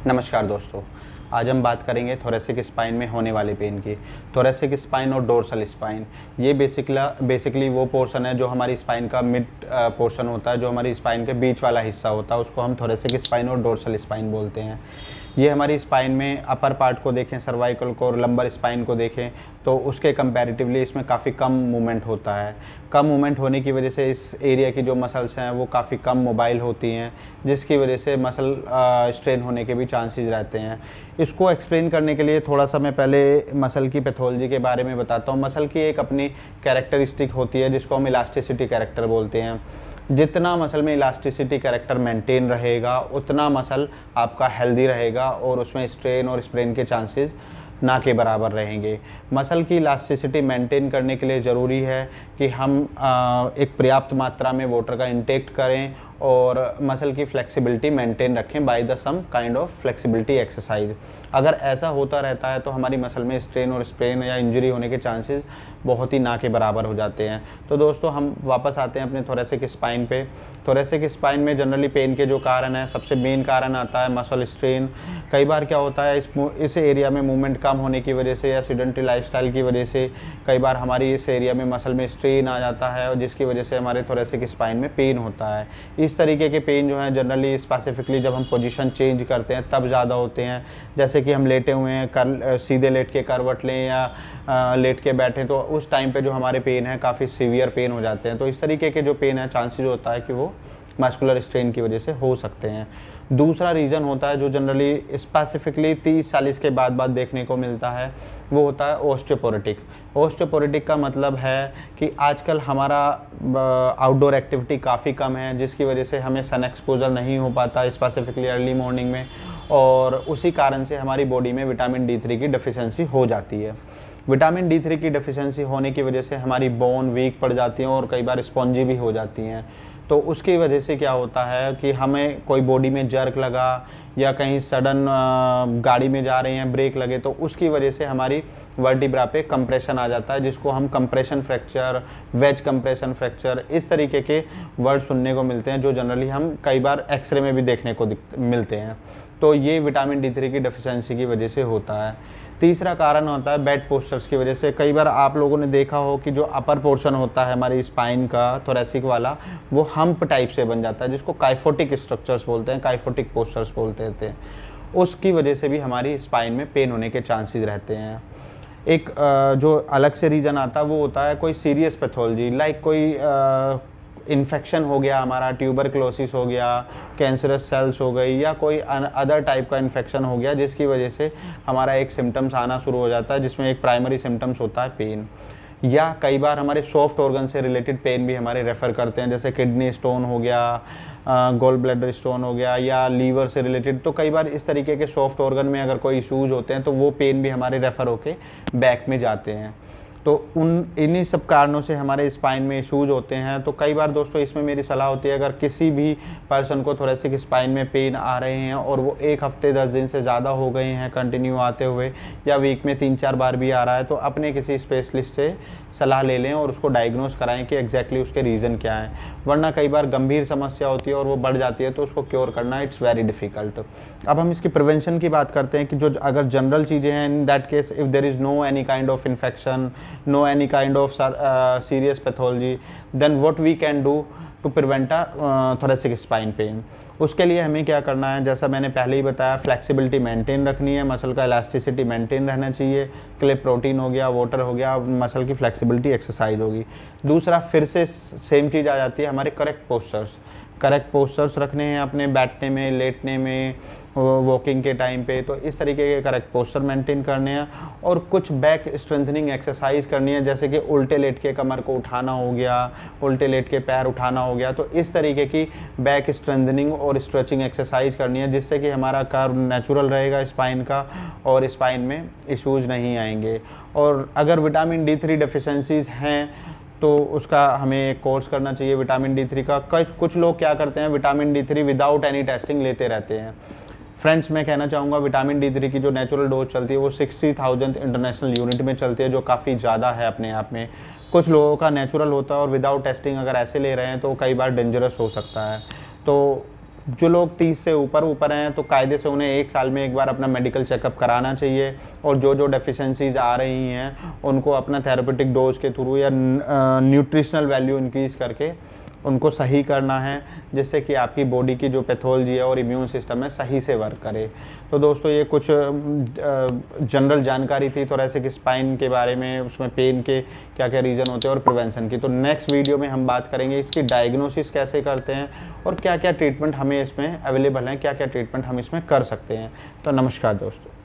नमस्कार दोस्तों। आज हम बात करेंगे थोरेसिक स्पाइन में होने वाले पेन की। थोरेसिक स्पाइन और डोर्सल स्पाइन, ये बेसिकली वो पोर्शन है जो हमारी स्पाइन का मिड पोर्शन होता है, जो हमारी स्पाइन के बीच वाला हिस्सा होता है, उसको हम थोरेसिक स्पाइन और डोर्सल स्पाइन बोलते हैं। ये हमारी स्पाइन में अपर पार्ट को देखें, सर्वाइकल को और लंबर स्पाइन को देखें तो उसके कंपैरेटिवली इसमें काफ़ी कम मूवमेंट होता है। कम मूवमेंट होने की वजह से इस एरिया की जो मसल्स हैं वो काफ़ी कम मोबाइल होती हैं, जिसकी वजह से मसल स्ट्रेन होने के भी चांसेस रहते हैं। इसको एक्सप्लेन करने के लिए थोड़ा सा मैं पहले मसल की पैथोलॉजी के बारे में बताता हूँ। मसल की एक अपनी कैरेक्टरिस्टिक होती है जिसको हम इलास्टिसिटी कैरेक्टर बोलते हैं। जितना मसल में इलास्टिसिटी कैरेक्टर मेंटेन रहेगा उतना मसल आपका हेल्दी रहेगा और उसमें स्ट्रेन और स्प्रेन के चांसेस ना के बराबर रहेंगे। मसल की इलास्टिसिटी मेंटेन करने के लिए ज़रूरी है कि हम एक पर्याप्त मात्रा में वाटर का इंटेक करें और मसल की फ्लेक्सिबिलिटी मेंटेन रखें by the some kind of flexibility exercise. अगर ऐसा होता रहता है तो हमारी मसल में स्ट्रेन और स्प्रेन या इंजरी होने के चांसेस बहुत ही ना के बराबर हो जाते हैं। तो दोस्तों हम वापस आते हैं अपने थोरेसिक स्पाइन पे। थोरेसिक स्पाइन में जनरली पेन के जो कारण हैं, सबसे मेन कारण आता है मसल स्ट्रेन। कई बार क्या होता है इस एरिया में मूवमेंट कम होने की वजह से या सेडेंटरी लाइफस्टाइल की वजह से कई बार हमारी इस एरिया में मसल में स्ट्रेन आ जाता है और जिसकी वजह से हमारे थोरेसिक स्पाइन में पेन होता है। इस तरीके के पेन जो हैं जनरली स्पेसिफिकली जब हम पोजीशन चेंज करते हैं तब ज़्यादा होते हैं। जैसे कि हम लेटे हुए हैं, सीधे लेट के करवट लें या लेट के बैठें तो उस टाइम पे जो हमारे पेन है काफ़ी सीवियर पेन हो जाते हैं। तो इस तरीके के जो पेन है चांसेस होता है कि वो मस्कुलर स्ट्रेन की वजह से हो सकते हैं। दूसरा रीज़न होता है जो जनरली स्पेसिफिकली 30-40 के बाद देखने को मिलता है, वो होता है ओस्टियोपोरोटिक। ओस्टियोपोरोटिक का मतलब है कि आजकल हमारा आउटडोर एक्टिविटी काफ़ी कम है, जिसकी वजह से हमें सन एक्सपोजर नहीं हो पाता स्पेसिफिकली अर्ली मॉर्निंग में, और उसी कारण से हमारी बॉडी में विटामिन D3 की डेफिशिएंसी हो जाती है। विटामिन D3 की डेफिशिएंसी होने की वजह से हमारी बोन वीक पड़ जाती हैं और कई बार स्पॉन्जी भी हो जाती हैं। तो उसकी वजह से क्या होता है कि हमें कोई बॉडी में जर्क लगा या कहीं सडन गाड़ी में जा रहे हैं ब्रेक लगे तो उसकी वजह से हमारी वर्टिब्रा पे कंप्रेशन आ जाता है, जिसको हम compression fracture, wedge compression fracture, इस तरीके के वर्ड सुनने को मिलते हैं जो जनरली हम कई बार एक्सरे में भी देखने को मिलते हैं। तो ये विटामिन D3 की डेफिशिएंसी की वजह से होता है। तीसरा कारण होता है बैड पोस्चर्स की वजह से। कई बार आप लोगों ने देखा हो कि जो अपर पोर्शन होता है हमारी स्पाइन का थोरेसिक वाला, वो हम्प टाइप से बन जाता है, जिसको काइफोटिक स्ट्रक्चर्स बोलते हैं, काइफोटिक पोस्चर्स बोलते थे। उसकी वजह से भी हमारी स्पाइन में पेन होने के चांसेस रहते हैं। एक जो अलग से रीज़न आता है वो होता है कोई सीरियस पैथोलॉजी, लाइक कोई इन्फेक्शन हो गया, हमारा ट्यूबरक्लोसिस हो गया, कैंसरस सेल्स हो गई या कोई अदर टाइप का इन्फेक्शन हो गया, जिसकी वजह से हमारा एक सिम्टम्स आना शुरू हो जाता है, जिसमें एक प्राइमरी सिम्टम्स होता है पेन। या कई बार हमारे सॉफ्ट ऑर्गन से रिलेटेड पेन भी हमारे रेफ़र करते हैं, जैसे किडनी स्टोन हो गया, गॉल ब्लैडर स्टोन हो गया या लीवर से रिलेटेड। तो कई बार इस तरीके के सॉफ्ट ऑर्गन में अगर कोई इशूज़ होते हैं तो वो पेन भी हमारे रेफ़र होके बैक में जाते हैं। तो इन्हीं सब कारणों से हमारे स्पाइन में इशूज़ होते हैं। तो कई बार दोस्तों इसमें मेरी सलाह होती है, अगर किसी भी पर्सन को थोरेसिक स्पाइन में पेन आ रहे हैं और वो 1 हफ्ते 10 दिन से ज़्यादा हो गए हैं कंटिन्यू आते हुए, या वीक में 3-4 बार भी आ रहा है, तो अपने किसी स्पेशलिस्ट से सलाह ले लें और उसको डायग्नोस कराएं कि एग्जैक्टली उसके रीज़न क्या है। वरना कई बार गंभीर समस्या होती है और वो बढ़ जाती है तो उसको क्योर करना इट्स वेरी डिफ़िकल्ट। अब हम इसकी प्रिवेंशन की बात करते हैं कि जो अगर जनरल चीज़ें हैं, in that case if there is no any kind of infection, no any kind of serious pathology, then what we can do to prevent a thoracic spine pain। उसके लिए हमें क्या करना है, जैसा मैंने पहले ही बताया, फ्लेक्सिबिलिटी मेंटेन रखनी है, मसल का इलास्टिसिटी मेंटेन रहना चाहिए, क्लिप प्रोटीन हो गया, वाटर हो गया, मसल की फ्लेक्सिबिलिटी एक्सरसाइज होगी। दूसरा फिर से सेम चीज़ आ जाती है हमारे करेक्ट पोस्चर्स। करेक्ट पोस्चर्स रखने हैं अपने बैठने में, लेटने में, वॉकिंग के टाइम पे। तो इस तरीके के करेक्ट पोस्चर मेंटेन करने हैं और कुछ बैक स्ट्रेंथनिंग एक्सरसाइज करनी है, जैसे कि उल्टे लेट के कमर को उठाना हो गया, उल्टे लेट के पैर उठाना हो गया। तो इस तरीके की बैक स्ट्रेंथनिंग और स्ट्रेचिंग एक्सरसाइज करनी है, जिससे कि हमारा कर्व नेचुरल रहेगा स्पाइन का और स्पाइन में इश्यूज़ नहीं आएंगे। और अगर विटामिन D3 डेफिशिएंसीज हैं तो उसका हमें एक कोर्स करना चाहिए विटामिन D3 का। कुछ लोग क्या करते हैं, vitamin D3 without any testing लेते रहते हैं। फ्रेंड्स, मैं कहना चाहूँगा विटामिन D3 की जो नेचुरल डोज चलती है वो 60,000 इंटरनेशनल यूनिट में चलती है, जो काफ़ी ज़्यादा है अपने आप में। कुछ लोगों का नेचुरल होता है और विदाउट टेस्टिंग अगर ऐसे ले रहे हैं तो कई बार डेंजरस हो सकता है। तो जो लोग 30 से ऊपर हैं तो कायदे से उन्हें 1 साल में एक बार अपना मेडिकल चेकअप कराना चाहिए, और जो डेफिशिएंसीज आ रही हैं उनको अपना थेरेपेटिक डोज के थ्रू या न्यूट्रिशनल वैल्यू इंक्रीज़ करके उनको सही करना है, जिससे कि आपकी बॉडी की जो पैथोलॉजी है और इम्यून सिस्टम है सही से वर्क करे। तो दोस्तों ये कुछ जनरल जानकारी थी थोरैसिक स्पाइन के बारे में, उसमें पेन के क्या क्या रीज़न होते हैं और प्रिवेंशन की। तो नेक्स्ट वीडियो में हम बात करेंगे इसकी डायग्नोसिस कैसे करते हैं और क्या क्या ट्रीटमेंट हमें इसमें अवेलेबल हैं, क्या क्या ट्रीटमेंट हम इसमें कर सकते हैं। तो नमस्कार दोस्तों।